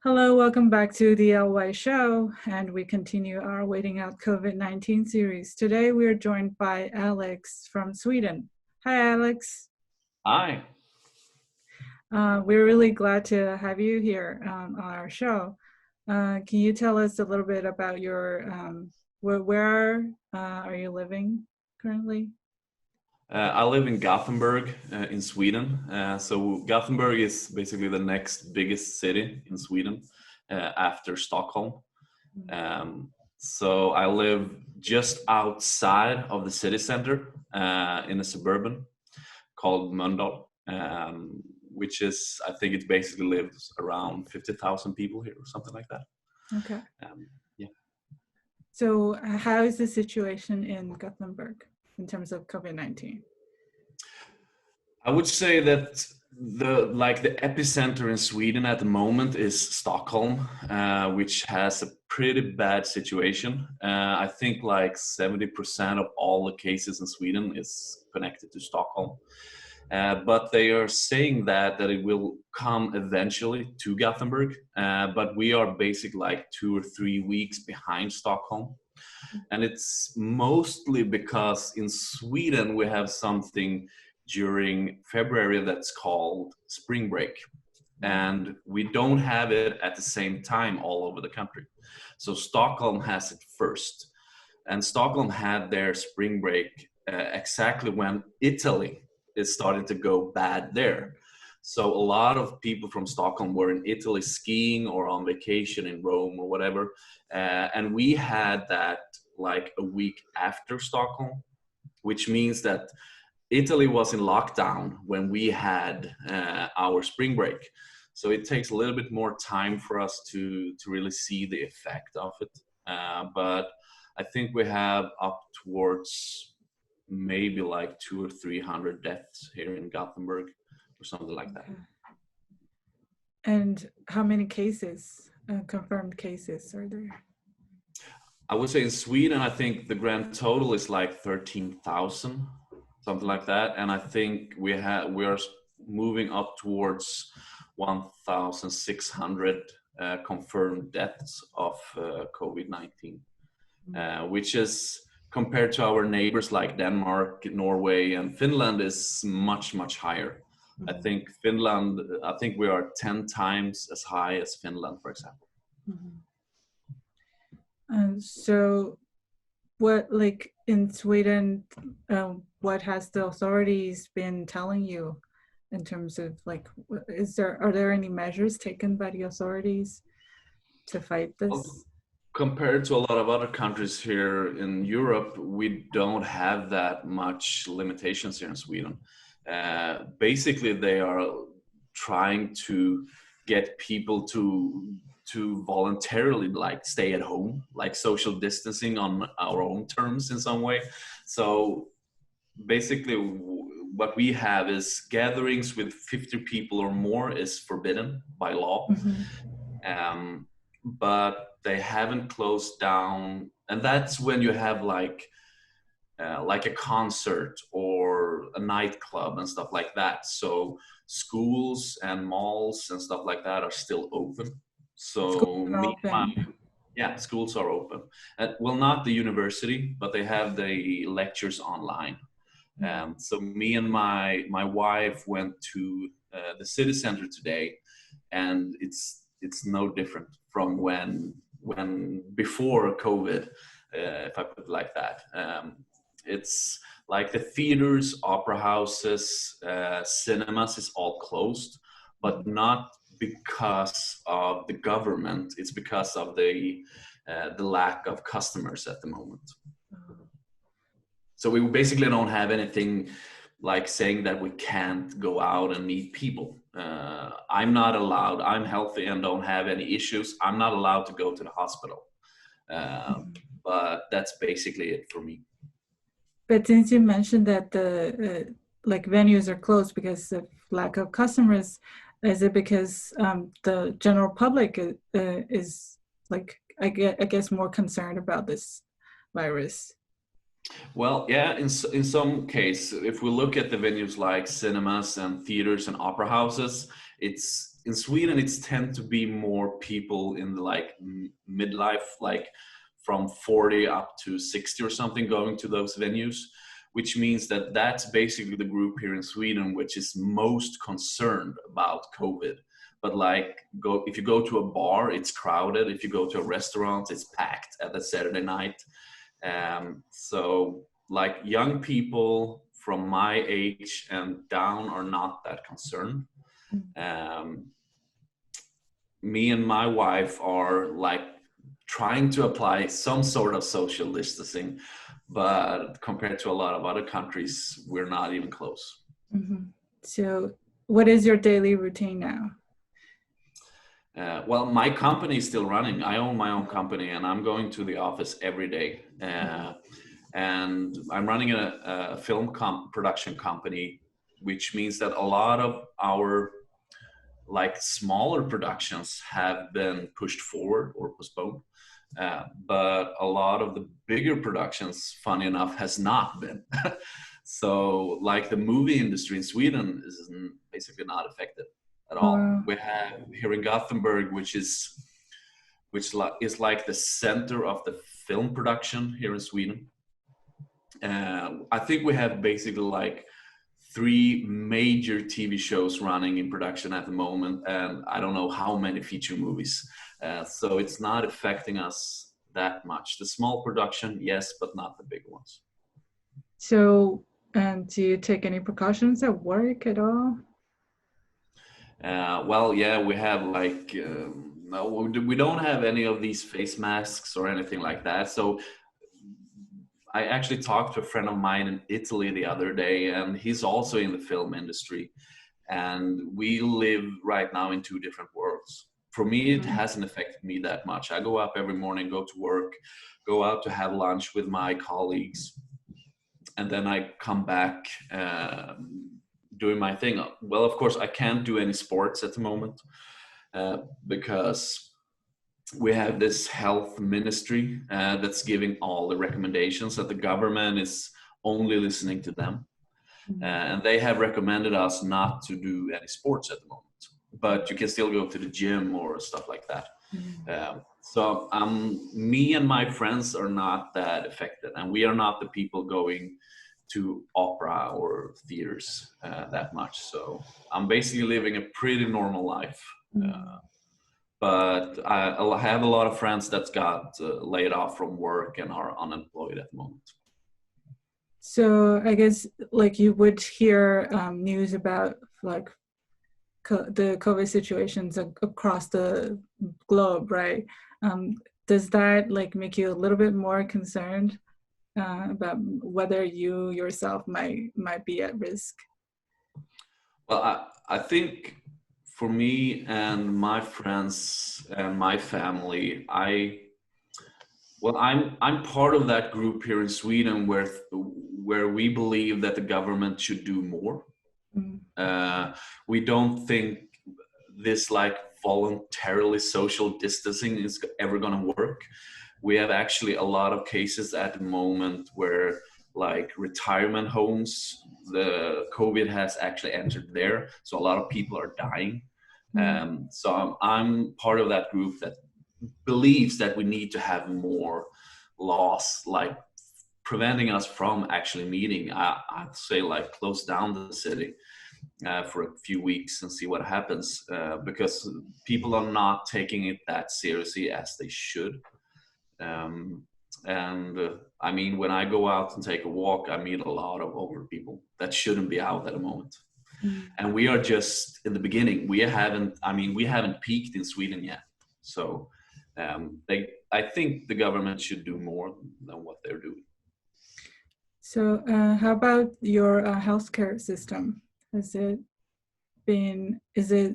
Hello, welcome back to the TLYS show, and we continue our Waiting Out COVID-19 series. Today we are joined by Alex from Sweden. Hi, Alex. Hi. We're really glad to have you here on our show. Can you tell us a little bit about where are you living currently? I live in Gothenburg in Sweden. So Gothenburg is basically the next biggest city in Sweden after Stockholm. So I live just outside of the city center in a suburban called Mölndal, which is, I think it basically lives around 50,000 people here or something like that. Okay. Yeah. So how is the situation in Gothenburg in terms of COVID-19? I would say that the epicenter in Sweden at the moment is Stockholm, which has a pretty bad situation. I think like 70% of all the cases in Sweden is connected to Stockholm. But they are saying that it will come eventually to Gothenburg, but we are basically like 2 or 3 weeks behind Stockholm. And it's mostly because in Sweden we have something during February that's called spring break. And we don't have it at the same time all over the country. So Stockholm has it first. And Stockholm had their spring break exactly when Italy is starting to go bad there. So a lot of people from Stockholm were in Italy skiing or on vacation in Rome or whatever. And we had that like a week after Stockholm, which means that Italy was in lockdown when we had our spring break. So it takes a little bit more time for us to really see the effect of it. But I think we have up towards maybe like 200 or 300 deaths here in Gothenburg or something like that. And how many cases, confirmed cases, are there? I would say in Sweden, I think the grand total is like 13,000, something like that. And I think we are moving up towards 1,600 confirmed deaths of COVID-19, which is compared to our neighbors like Denmark, Norway, and Finland is much, much higher. I think we are 10 times as high as Finland, for example. So what, like in Sweden, what has the authorities been telling you in terms of like, are there any measures taken by the authorities to fight this? Well, compared to a lot of other countries here in Europe, we don't have that much limitations here in Sweden. Basically, they are trying to get people to voluntarily like stay at home, like social distancing on our own terms in some way. So basically what we have is gatherings with 50 people or more is forbidden by law. But they haven't closed down, and that's when you have like a concert or a nightclub and stuff like that. So schools and malls and stuff like that are still open. So schools are open. Well, not the university, but they have the lectures online. So me and my wife went to the city center today, and it's no different from when before COVID, if I put it like that. It's like the theaters, opera houses, cinemas is all closed, but not because of the government. It's because of the lack of customers at the moment. So we basically don't have anything like saying that we can't go out and meet people. I'm not allowed. I'm healthy and don't have any issues. I'm not allowed to go to the hospital. But that's basically it for me. But since you mentioned that the like venues are closed because of lack of customers, is it because the general public is like, I guess more concerned about this virus? Well, yeah, in some case, if we look at the venues like cinemas and theaters and opera houses, it's in Sweden, it's tend to be more people in the like midlife, like from 40 up to 60 or something, going to those venues, which means that that's basically the group here in Sweden which is most concerned about COVID. But like, if you go to a bar, it's crowded. If you go to a restaurant, it's packed at a Saturday night. So like young people from my age and down are not that concerned. Me and my wife are like trying to apply some sort of social distancing, but compared to a lot of other countries, we're not even close. Mm-hmm. So what is your daily routine now? Well, my company is still running. I own my own company and I'm going to the office every day. And I'm running a film production company, which means that a lot of our like smaller productions have been pushed forward or postponed. But a lot of the bigger productions, funny enough, has not been. So like the movie industry in Sweden is basically not affected at all. Wow. We have here in Gothenburg, which is like the center of the film production here in Sweden. I think we have basically like 3 major TV shows running in production at the moment, and I don't know how many feature movies. So it's not affecting us that much. The small production, yes, but not the big ones. So, do you take any precautions at work at all? Well, yeah, we have like, no, we don't have any of these face masks or anything like that. So I actually talked to a friend of mine in Italy the other day, and he's also in the film industry. And we live right now in 2 different worlds. For me, it hasn't affected me that much. I go up every morning, go to work, go out to have lunch with my colleagues, and then I come back doing my thing. Well, of course, I can't do any sports at the moment because we have this health ministry that's giving all the recommendations, that the government is only listening to them. And they have recommended us not to do any sports at the moment, but you can still go to the gym or stuff like that. So me and my friends are not that affected, and we are not the people going to opera or theaters that much. So I'm basically living a pretty normal life. But I have a lot of friends that got laid off from work and are unemployed at the moment. So I guess like you would hear news about like the COVID situations across the globe, right? Does that like make you a little bit more concerned about whether you yourself might be at risk? Well, I think for me and my friends and my family, I'm part of that group here in Sweden where we believe that the government should do more. We don't think this like voluntarily social distancing is ever going to work. We have actually a lot of cases at the moment where like retirement homes, the COVID has actually entered there. So a lot of people are dying. So I'm part of that group that believes that we need to have more laws like preventing us from actually meeting. I'd say like close down the city for a few weeks and see what happens, because people are not taking it that seriously as they should. I mean, when I go out and take a walk, I meet a lot of older people that shouldn't be out at the moment. And we are just in the beginning. We haven't peaked in Sweden yet. So I think the government should do more than what they're doing. So how about your healthcare system? Is it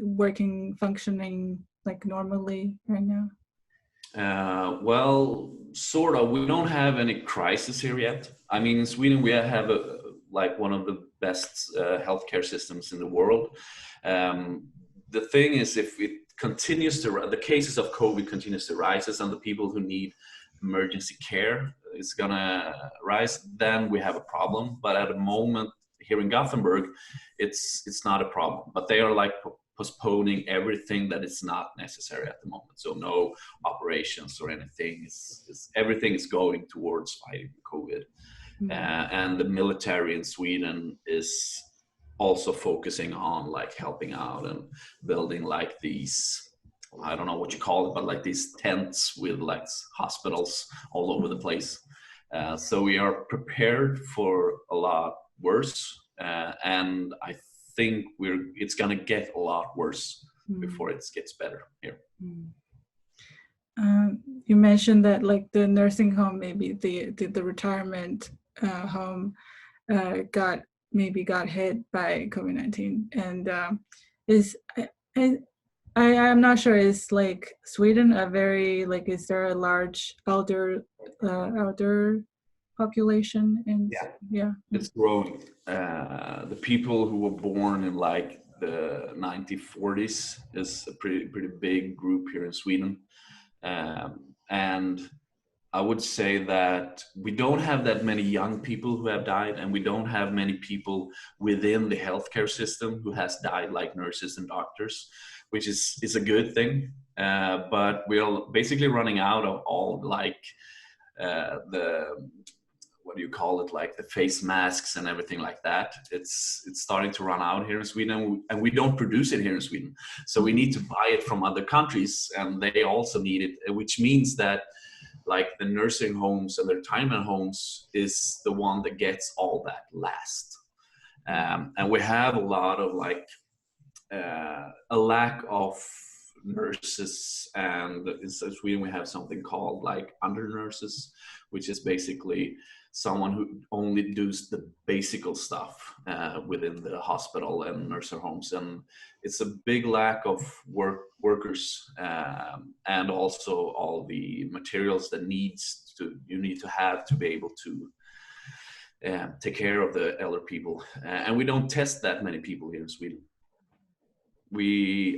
working, functioning like normally right now? Well, sort of. We don't have any crisis here yet. I mean, in Sweden, we have like one of the best healthcare systems in the world. The thing is, if it continues to, the cases of COVID continues to rise, and the people who need emergency care is gonna rise, then we have a problem. But at the moment here in Gothenburg, it's not a problem. But they are like postponing everything that is not necessary at the moment. So no operations or anything. Everything is going towards fighting COVID. And the military in Sweden is also focusing on like helping out and building like these, I don't know what you call it, but like these tents with like hospitals all over the place. So we are prepared for a lot worse, and I think it's gonna get a lot worse before it gets better here. You mentioned that like the nursing home, maybe the retirement home got hit by COVID-19, and I'm not sure, is like Sweden a very like, is there a large elder population? And yeah, it's growing. The people who were born in like the 1940s is a pretty big group here in Sweden, and I would say that we don't have that many young people who have died, and we don't have many people within the healthcare system who has died, like nurses and doctors, which is a good thing. But we're basically running out of all like what do you call it, like the face masks and everything like that. It's starting to run out here in Sweden, and we don't produce it here in Sweden. So we need to buy it from other countries, and they also need it, which means that like the nursing homes and the retirement homes is the one that gets all that last. And we have a lot of like a lack of nurses, and in Sweden we have something called like under nurses, which is basically someone who only does the basic stuff within the hospital and nursing homes. And it's a big lack of workers, and also all the materials that you need to have to be able to take care of the elder people. And we don't test that many people here in Sweden.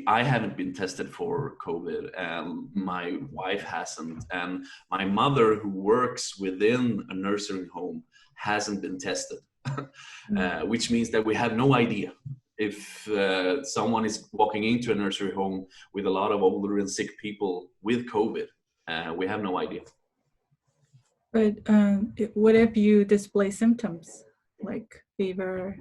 I haven't been tested for COVID, and my wife hasn't, and my mother, who works within a nursing home, hasn't been tested. Which means that we have no idea if someone is walking into a nursery home with a lot of older and sick people with COVID. We have no idea. But what if you display symptoms like fever?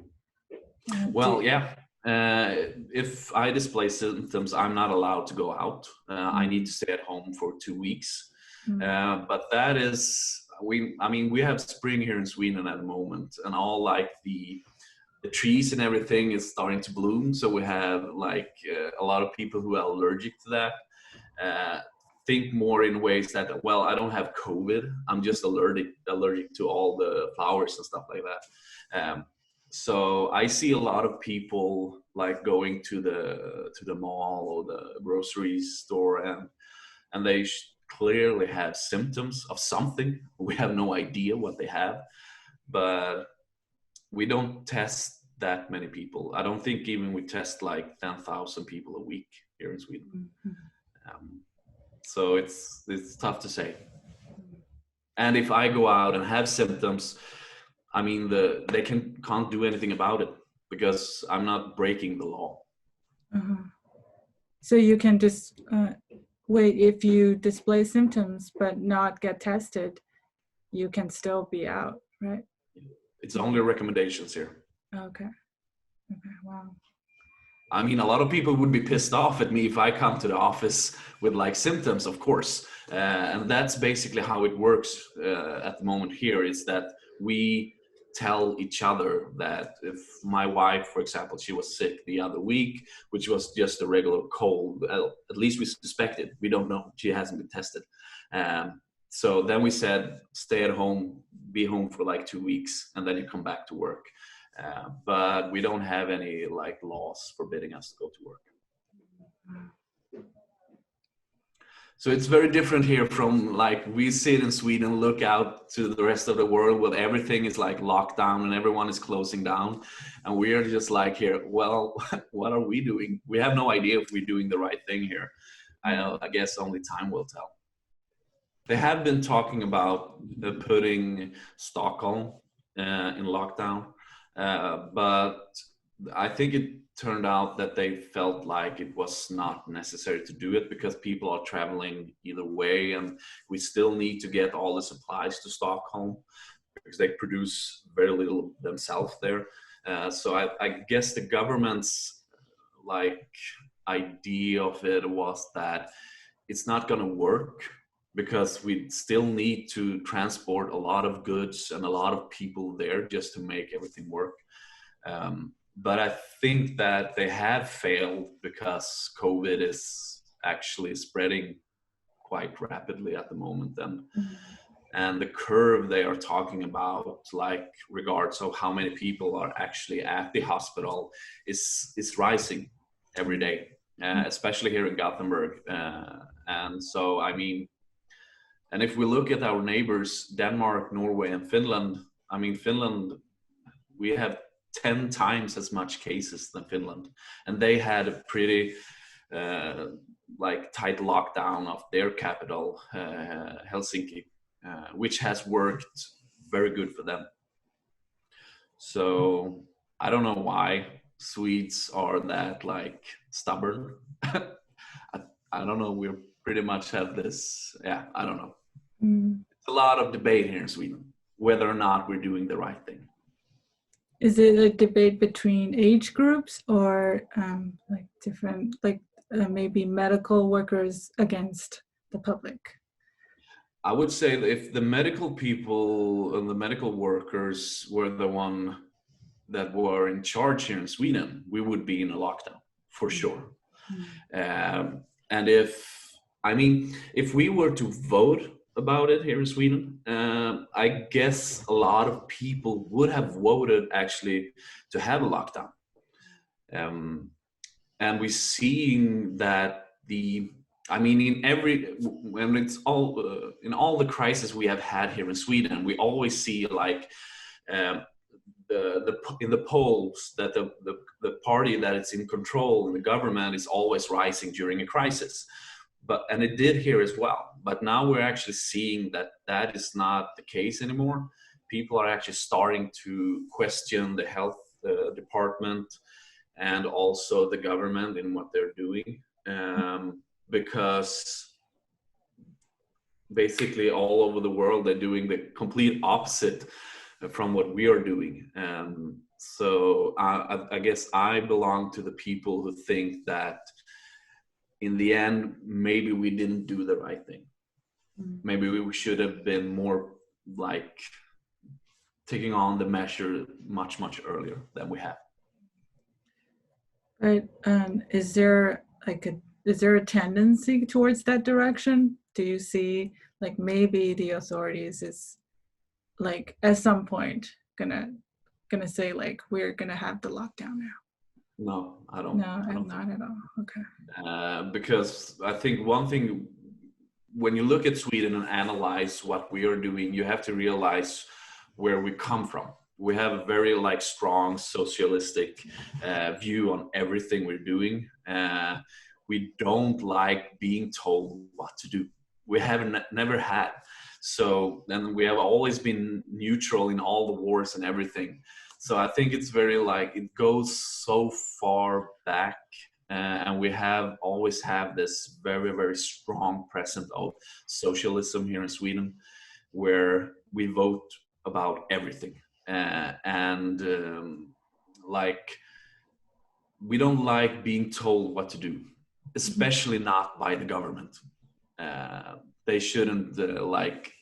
Well, yeah. If I display symptoms, I'm not allowed to go out. I need to stay at home for 2 weeks. But that is, we have spring here in Sweden at the moment, and all like the trees and everything is starting to bloom. So we have like a lot of people who are allergic to that. Think more in ways that, well, I don't have COVID. I'm just allergic to all the flowers and stuff like that. So I see a lot of people like going to the mall or the grocery store, and they clearly have symptoms of something. We have no idea what they have, but we don't test that many people. I don't think even we test like 10,000 people a week here in Sweden. So it's tough to say. And if I go out and have symptoms, they can't do anything about it because I'm not breaking the law. So you can just wait. If you display symptoms but not get tested, you can still be out, right? It's only recommendations here. Okay. Wow. A lot of people would be pissed off at me if I come to the office with like symptoms, of course. And that's basically how it works at the moment here, is that we tell each other that if my wife, for example, she was sick the other week, which was just a regular cold, at least we suspect it. We don't know. She hasn't been tested. So then we said, stay at home, be home for like 2 weeks, and then you come back to work. But we don't have any like laws forbidding us to go to work. So it's very different here from like we sit in Sweden, look out to the rest of the world where everything is like locked down and everyone is closing down. And we are just like here, well, what are we doing? We have no idea if we're doing the right thing here. I guess only time will tell. They have been talking about putting Stockholm in lockdown. But I think it turned out that they felt like it was not necessary to do it because people are traveling either way, and we still need to get all the supplies to Stockholm because they produce very little themselves there. So I guess the government's like idea of it was that it's not going to work because we still need to transport a lot of goods and a lot of people there just to make everything work. But I think that they have failed because COVID is actually spreading quite rapidly at the moment, and the curve they are talking about, like regards of how many people are actually at the hospital, is rising every day, especially here in Gothenburg. And so, I mean, and if we look at our neighbors, Denmark, Norway, and Finland, I mean, Finland, we have 10 times as much cases than Finland, and they had a pretty like tight lockdown of their capital, Helsinki, which has worked very good for them. So I don't know why Swedes are that like stubborn. I don't know. We pretty much have this. Yeah, I don't know. It's a lot of debate here in Sweden whether or not we're doing the right thing. Is it a debate between age groups or like different, like maybe medical workers against the public? I would say that if the medical people and the medical workers were the one that were in charge here in Sweden, we would be in a lockdown for sure. And if we were to vote about it here in Sweden, I guess a lot of people would have voted actually to have a lockdown. And we're seeing that in all the crises we have had here in Sweden, we always see like in the polls that the party that is in control in the government is always rising during a crisis. And it did here as well. But now we're actually seeing that that is not the case anymore. People are actually starting to question the health department and also the government in what they're doing, because basically all over the world they're doing the complete opposite from what we are doing. So I guess I belong to the people who think that in the end, maybe we didn't do the right thing. Maybe we should have been more like taking on the measure much, much earlier than we have. Right. Is there a tendency towards that direction? Do you see like maybe the authorities is like at some point gonna say like we're gonna have the lockdown now? No, I don't. No, not at all. Okay. Because I think one thing, when you look at Sweden and analyze what we are doing, you have to realize where we come from. We have a very like strong socialistic view on everything we're doing. We don't like being told what to do. We haven't never had. So then we have always been neutral in all the wars and everything. So I think it's very like it goes so far back, and we always have this very, very strong presence of socialism here in Sweden, where we vote about everything, like we don't like being told what to do, especially not by the government. They shouldn't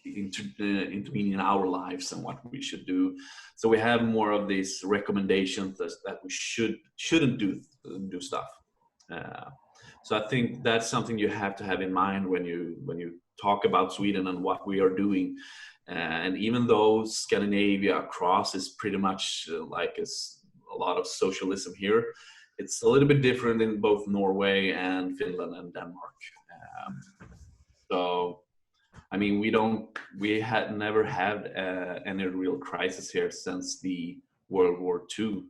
intervene in our lives and what we should do. So we have more of these recommendations that we shouldn't do stuff. So I think that's something you have to have in mind when you talk about Sweden and what we are doing. And even though Scandinavia across is pretty much like a lot of socialism here, it's a little bit different in both Norway and Finland and Denmark. So, I mean, we had never had any real crisis here since the World War II.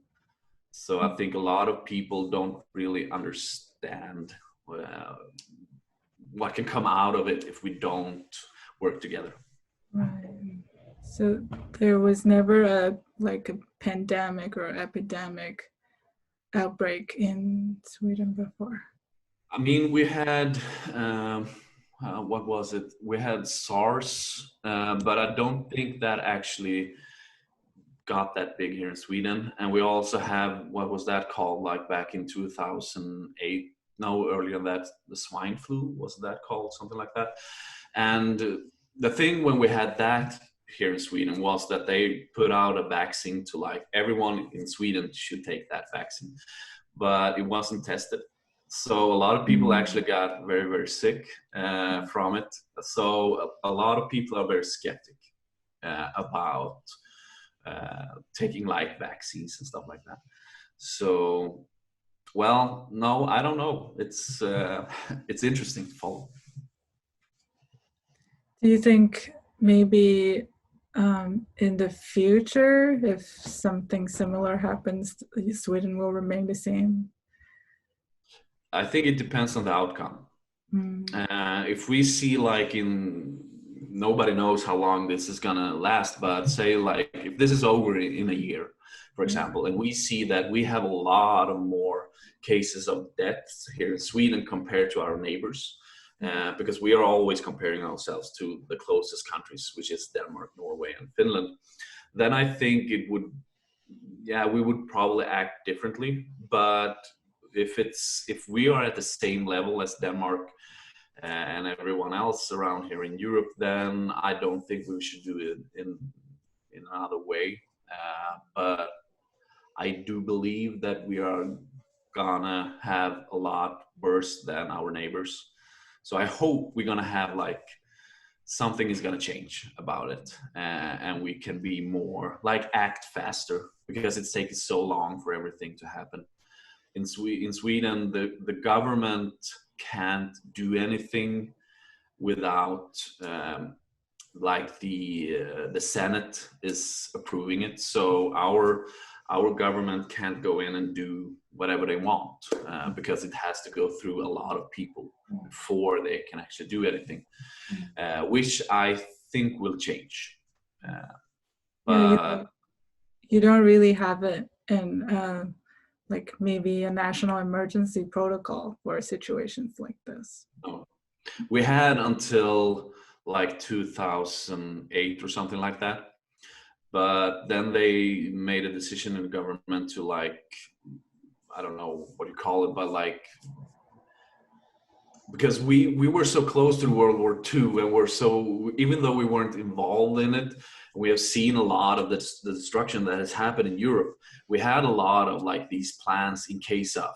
So I think a lot of people don't really understand what can come out of it if we don't work together. Right. So there was never a pandemic or epidemic outbreak in Sweden before? I mean, we had, what was it? We had SARS, but I don't think that actually got that big here in Sweden. And we also have, what was that called, like back in 2008? No, earlier than that, the swine flu, was that called? Something like that. And the thing when we had that here in Sweden was that they put out a vaccine to like everyone in Sweden should take that vaccine, but it wasn't tested. So a lot of people actually got very, very sick from it. So a lot of people are very skeptic about taking like vaccines and stuff like that. So, well, no, I don't know. It's interesting to follow. Do you think maybe in the future, if something similar happens, Sweden will remain the same? I think it depends on the outcome. If we see like nobody knows how long this is gonna last, but say like if this is over in a year, for example, and we see that we have a lot of more cases of deaths here in Sweden compared to our neighbors, because we are always comparing ourselves to the closest countries, which is Denmark, Norway, and Finland, then I think it would, we would probably act differently. But if we are at the same level as Denmark and everyone else around here in Europe, then I don't think we should do it in another way. But I do believe that we are gonna have a lot worse than our neighbors. So I hope we're gonna have like something is gonna change about it, and we can be more like act faster, because it's taken so long for everything to happen. In Sweden, the government can't do anything without like the Senate is approving it. So our government can't go in and do whatever they want, because it has to go through a lot of people before they can actually do anything, which I think will change. But you don't really have it in like maybe a national emergency protocol for situations like this. no. We had until like 2008 or something like that. But then they made a decision in the government to like, I don't know what you call it, but like, because we were so close to World War II, and we're so, even though we weren't involved in it, we have seen a lot of the destruction that has happened in Europe. We had a lot of like these plans in case of,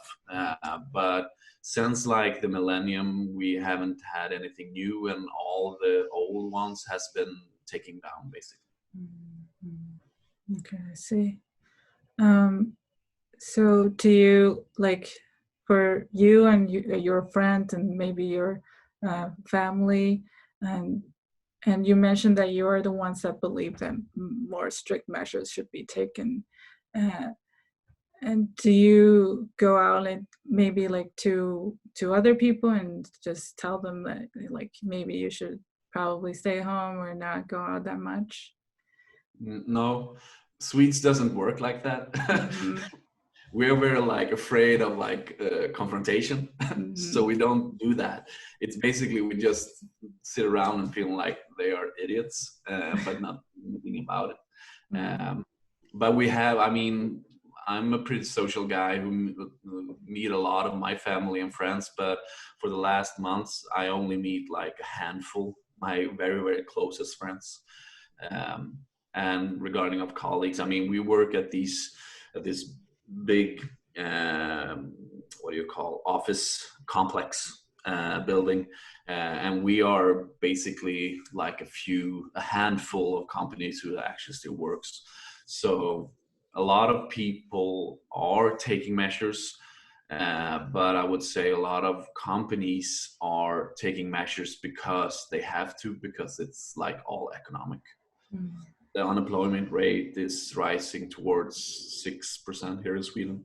but since like the millennium, we haven't had anything new, and all the old ones has been taken down basically. Okay, I see. So do you, like, for you and your friend and maybe your family, and you mentioned that you are the ones that believe that more strict measures should be taken. And do you go out and maybe like to other people and just tell them that like maybe you should probably stay home or not go out that much? No, Swedes doesn't work like that. We're very like afraid of like confrontation, so we don't do that. It's basically we just sit around and feel like they are idiots, but not anything about it. But we have, I mean, I'm a pretty social guy who meet a lot of my family and friends, but for the last months, I only meet like a handful, my very, very closest friends. And regarding of colleagues, I mean, we work at this big, what do you call, office complex building. And we are basically like a handful of companies who actually still works. So a lot of people are taking measures, but I would say a lot of companies are taking measures because they have to, because it's like all economic. The unemployment rate is rising towards 6% here in Sweden.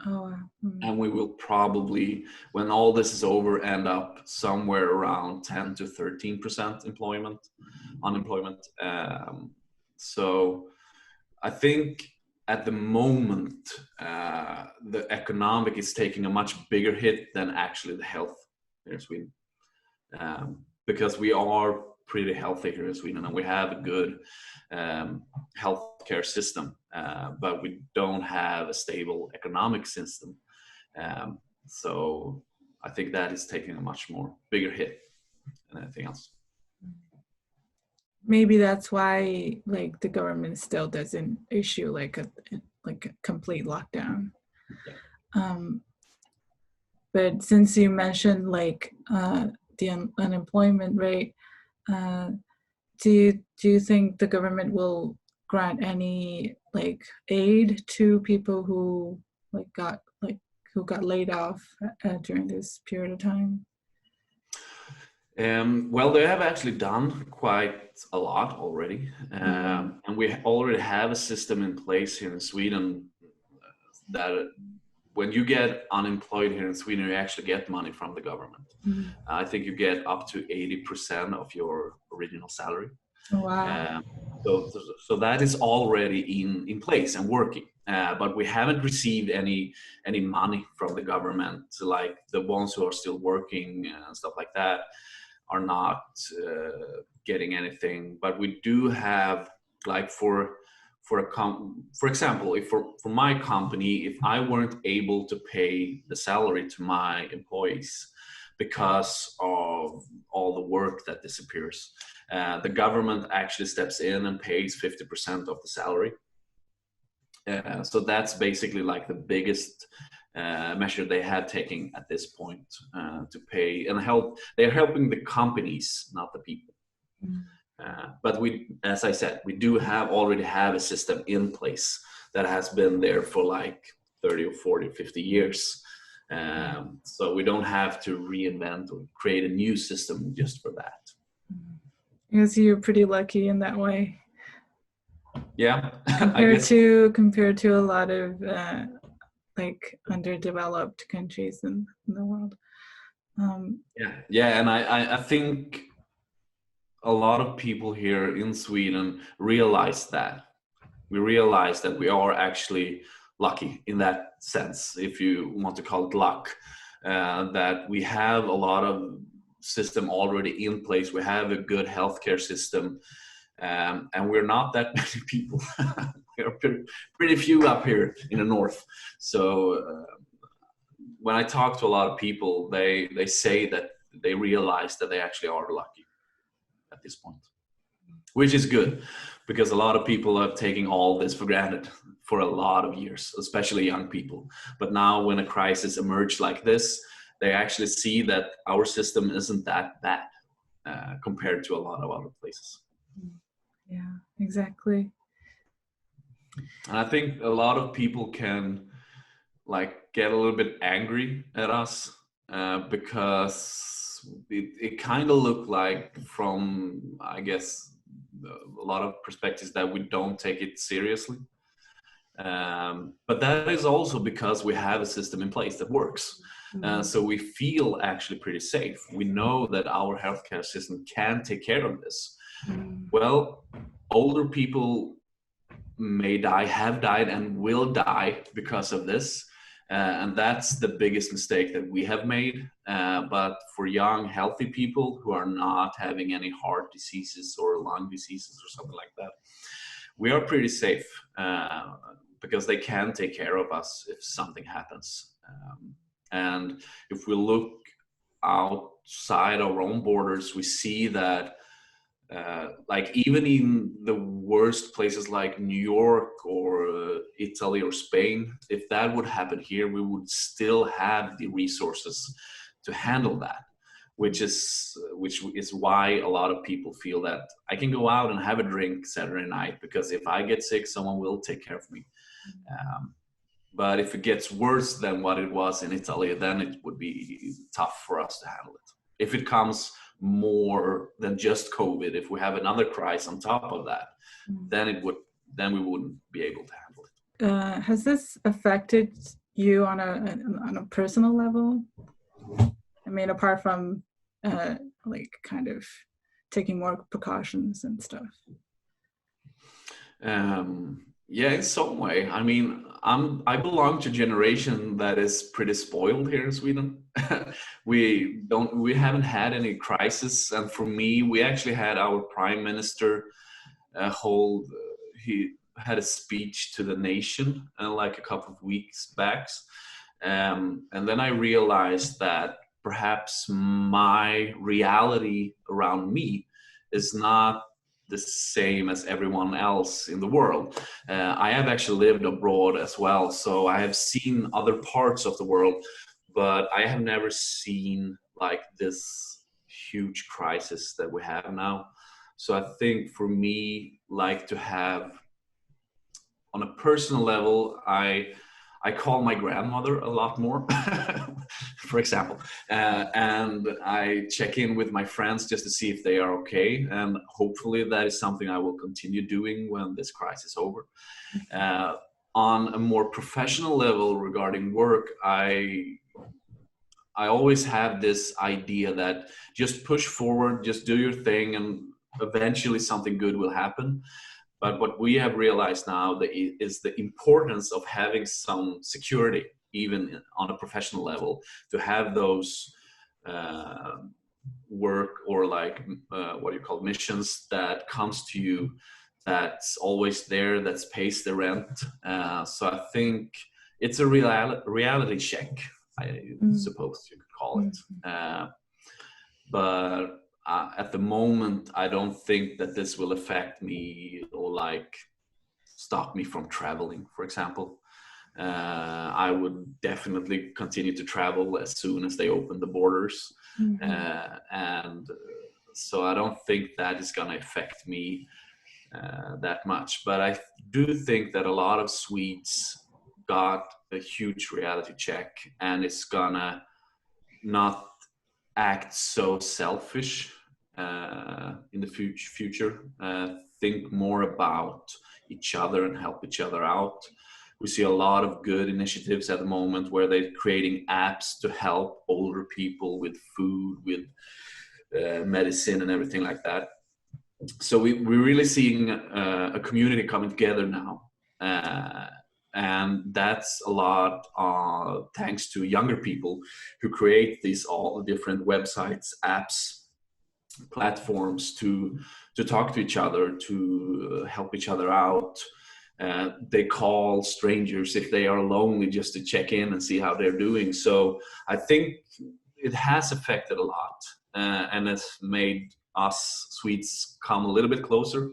Oh, and we will probably, when all this is over, end up somewhere around 10 to 13% unemployment. So I think at the moment, the economic is taking a much bigger hit than actually the health here in Sweden, because we are pretty healthy here in Sweden and we have a good healthcare system, but we don't have a stable economic system. So I think that is taking a much more bigger hit than anything else. Maybe that's why like the government still doesn't issue like a complete lockdown. But since you mentioned like the unemployment rate, do you think the government will grant any like aid to people who got laid off during this period of time? Well, they have actually done quite a lot already, and we already have a system in place here in Sweden that when you get unemployed here in Sweden, you actually get money from the government. I think you get up to 80% of your original salary. Wow. So that is already in place and working, but we haven't received any money from the government. Like the ones who are still working and stuff like that are not getting anything. But we do have, like for example, if for my company, if I weren't able to pay the salary to my employees because of all the work that disappears, the government actually steps in and pays 50% of the salary. So that's basically like the biggest measure they had taken at this point to pay and help. They're helping the companies, not the people. But we, as I said, we do already have a system in place that has been there for like 30 or 40 or 50 years. So we don't have to reinvent or create a new system just for that. Because you're pretty lucky in that way. Yeah. compared to a lot of like underdeveloped countries in the world. And I think a lot of people here in Sweden realize that. We realize that we are actually lucky in that sense, if you want to call it luck, that we have a lot of system already in place. We have a good healthcare system, and we're not that many people. We're pretty few up here in the north. So when I talk to a lot of people, they say that they realize that they actually are lucky at this point, which is good, because a lot of people are taking all this for granted for a lot of years, especially young people. But now when a crisis emerges like this, they actually see that our system isn't that bad compared to a lot of other places. Yeah, exactly. And I think a lot of people can like get a little bit angry at us because it kind of looked like, from I guess a lot of perspectives, that we don't take it seriously. But that is also because we have a system in place that works. So we feel actually pretty safe. We know that our healthcare system can take care of this. Well, older people may die, have died, and will die because of this. And that's the biggest mistake that we have made. But for young, healthy people who are not having any heart diseases or lung diseases or something like that, we are pretty safe because they can take care of us if something happens. And if we look outside our own borders, we see that like even in the worst places like New York or Italy or Spain, if that would happen here, we would still have the resources to handle that, which is why a lot of people feel that I can go out and have a drink Saturday night, because if I get sick, someone will take care of me. But if it gets worse than what it was in Italy, then it would be tough for us to handle it. If it comes more than just COVID, if we have another crisis on top of that, then we wouldn't be able to handle it. Has this affected you on a personal level? I mean, apart from like kind of taking more precautions and stuff. Yeah, in some way. I mean, I belong to a generation that is pretty spoiled here in Sweden. We haven't had any crisis, and for me, we actually had our prime minister hold. He had a speech to the nation like a couple of weeks back, and then I realized that perhaps my reality around me is not the same as everyone else in the world. I have actually lived abroad as well, so I have seen other parts of the world, but I have never seen like this huge crisis that we have now. So I think for me, like to have on a personal level, I call my grandmother a lot more, for example, and I check in with my friends just to see if they are okay, and hopefully that is something I will continue doing when this crisis is over. On a more professional level regarding work, I always have this idea that just push forward, just do your thing, and eventually something good will happen. But what we have realized now is the importance of having some security, even on a professional level, to have those work or like what you call missions that comes to you, that's always there, that pays the rent. So I think it's a reality check, I suppose you could call it. But at the moment, I don't think that this will affect me or like stop me from traveling, for example. I would definitely continue to travel as soon as they open the borders. And so I don't think that is going to affect me that much. But I do think that a lot of Swedes got a huge reality check, and it's gonna not act so selfish in the future. Think more about each other and help each other out. We see a lot of good initiatives at the moment where they're creating apps to help older people with food, with medicine and everything like that. So we're really seeing a community coming together now. And that's a lot thanks to younger people who create these all different websites, apps, platforms to talk to each other, to help each other out. They call strangers if they are lonely just to check in and see how they're doing. So I think it has affected a lot, and it's made us Swedes come a little bit closer.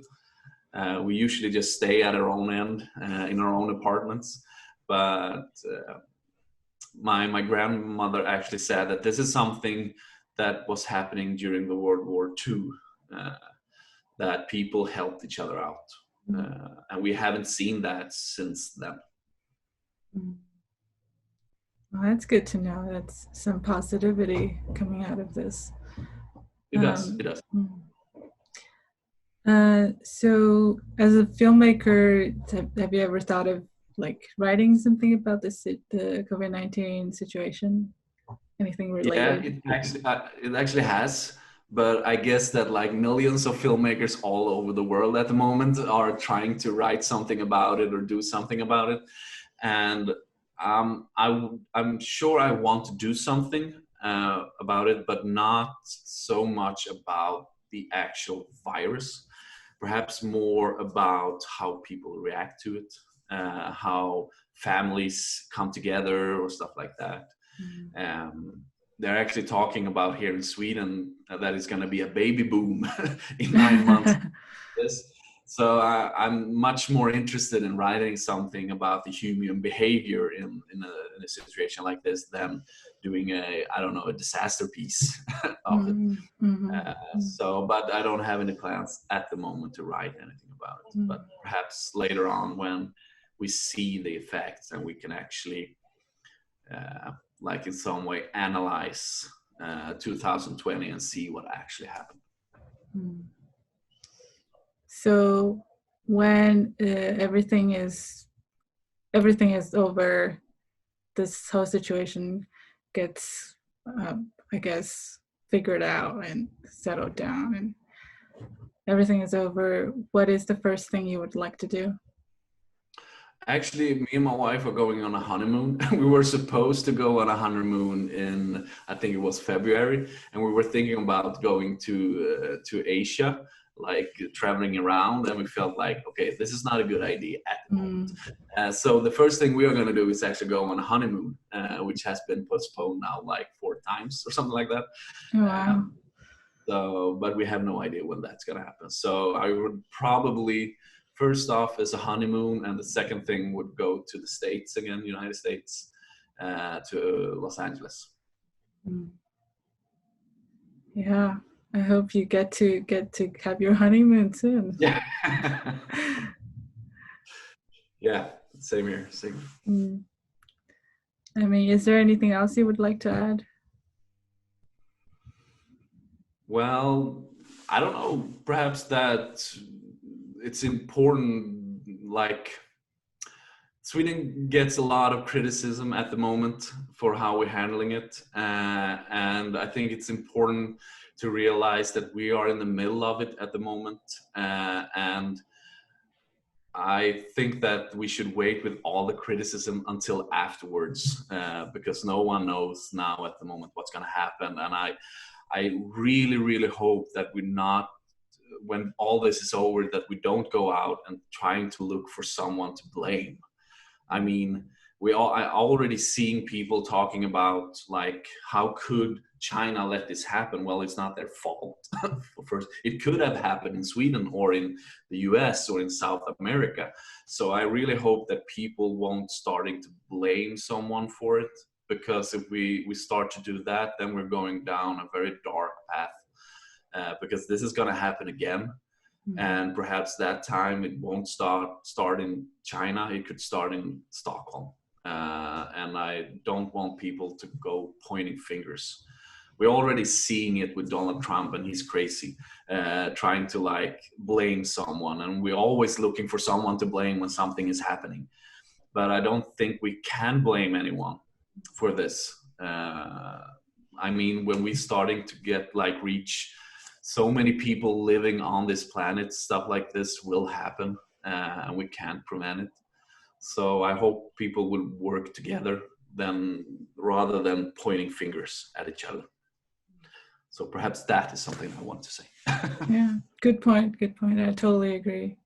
We usually just stay at our own end in our own apartments, but my grandmother actually said that this is something that was happening during the World War II, that people helped each other out, and we haven't seen that since then. Well, that's good to know. That's some positivity coming out of this. It does. It does. So as a filmmaker, have you ever thought of like writing something about the COVID-19 situation? Anything related? Yeah, it actually has. But I guess that like millions of filmmakers all over the world at the moment are trying to write something about it or do something about it. And I'm sure I want to do something about it, but not so much about the actual virus. Perhaps more about how people react to it, how families come together or stuff like that. They're actually talking about here in Sweden that it's going to be a baby boom in 9 months. Yes. So I'm much more interested in writing something about the human behavior in a situation like this than doing a disaster piece of it. So, but I don't have any plans at the moment to write anything about it. But perhaps later on when we see the effects and we can actually like in some way analyze 2020 and see what actually happened. So when everything is over, this whole situation gets, I guess, figured out and settled down, and everything is over, what is the first thing you would like to do? Actually, me and my wife are going on a honeymoon. We were supposed to go on a honeymoon in, I think it was February, and we were thinking about going to Asia, like traveling around. And we felt like, okay, this is not a good idea at the moment. Mm. So the first thing we are going to do is actually go on a honeymoon, which has been postponed now like 4 times or something like that. Wow. So, but we have no idea when that's going to happen. So I would probably, first off, is a honeymoon, and the second thing would go to the States again, United States, to Los Angeles. Mm. Yeah, I hope you get to have your honeymoon soon. Yeah. Yeah, same here. Same. Mm. I mean, is there anything else you would like to add? Well, I don't know. Perhaps that it's important, like Sweden gets a lot of criticism at the moment for how we're handling it. And I think it's important to realize that we are in the middle of it at the moment. And I think that we should wait with all the criticism until afterwards, because no one knows now at the moment what's going to happen. And I really, really hope that we're not, when all this is over, that we don't go out and trying to look for someone to blame. I mean, I already seeing people talking about like, how could China let this happen? Well, it's not their fault. First, it could have happened in Sweden or in the US or in South America. So I really hope that people won't starting to blame someone for it, because if we start to do that, then we're going down a very dark path, because this is going to happen again. Mm. And perhaps that time it won't start in China, it could start in Stockholm. And I don't want people to go pointing fingers. We're already seeing it with Donald Trump, and he's crazy, trying to like blame someone. And we're always looking for someone to blame when something is happening. But I don't think we can blame anyone for this. I mean, when we're starting to get like reach so many people living on this planet, stuff like this will happen, and we can't prevent it. So I hope people will work together rather than pointing fingers at each other. So perhaps that is something I want to say. Yeah, good point. Good point. I totally agree.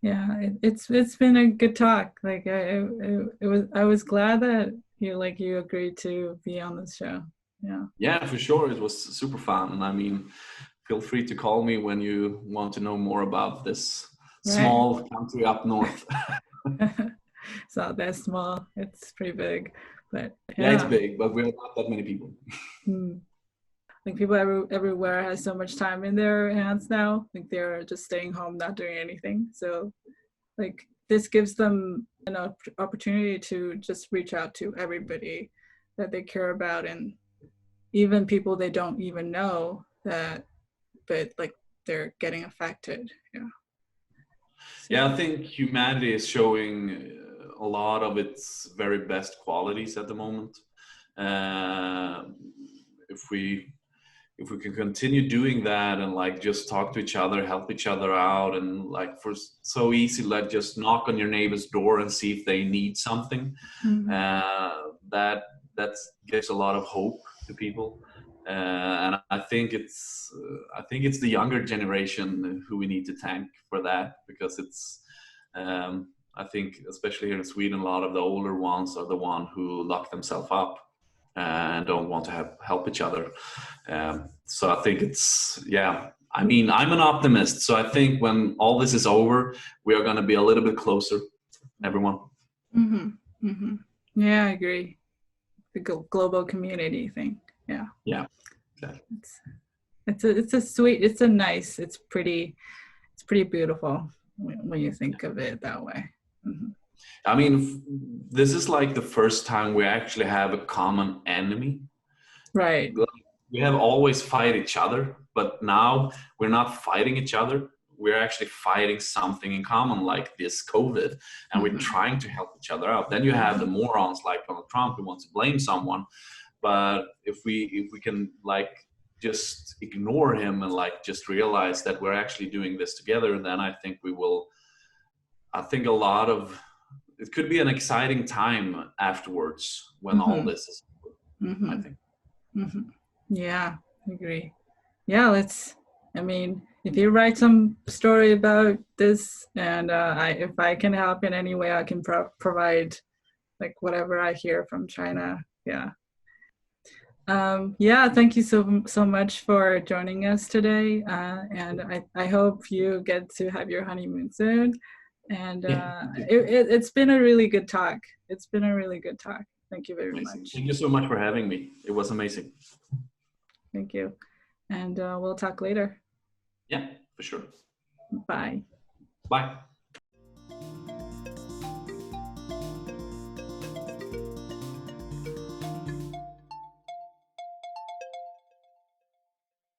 Yeah, it's been a good talk. Like I was glad that you agreed to be on this show. Yeah. Yeah, for sure. It was super fun. And I mean, feel free to call me when you want to know more about this small country up north. It's not that small. It's pretty big, but yeah, it's big, but we're not that many people. Like people everywhere has so much time in their hands now. Like they're just staying home, not doing anything. So like this gives them an opportunity to just reach out to everybody that they care about, and even people they don't even know that, but like they're getting affected. Yeah. So. Yeah, I think humanity is showing a lot of its very best qualities at the moment. If we can continue doing that and like just talk to each other, help each other out, and like for so easy, like just knock on your neighbor's door and see if they need something. That gives a lot of hope to people. And I think it's the younger generation who we need to thank for that, because it's I think especially here in Sweden, a lot of the older ones are the one who lock themselves up and don't want to help each other. So I think I mean, I'm an optimist. So I think when all this is over, we are going to be a little bit closer, everyone. Yeah, I agree. The global community thing. Yeah. Yeah. Exactly. It's pretty beautiful when you think of it that way. I mean, this is like the first time we actually have a common enemy. Right. We have always fight each other, but now we're not fighting each other. We're actually fighting something in common, like this COVID, and we're trying to help each other out. Then you have the morons like Donald Trump who wants to blame someone. But if we can like just ignore him and like just realize that we're actually doing this together, then I think a lot of it could be an exciting time afterwards when all this is over, I think. Yeah, I agree. Yeah, I mean, if you write some story about this, and if I can help in any way, I can provide like whatever I hear from China. Yeah. Yeah, thank you so much for joining us today, and I hope you get to have your honeymoon soon. And it's been a really good talk. It's been a really good talk. Thank you very much. Thank you so much for having me. It was amazing. Thank you, and we'll talk later. Yeah, for sure. Bye. Bye.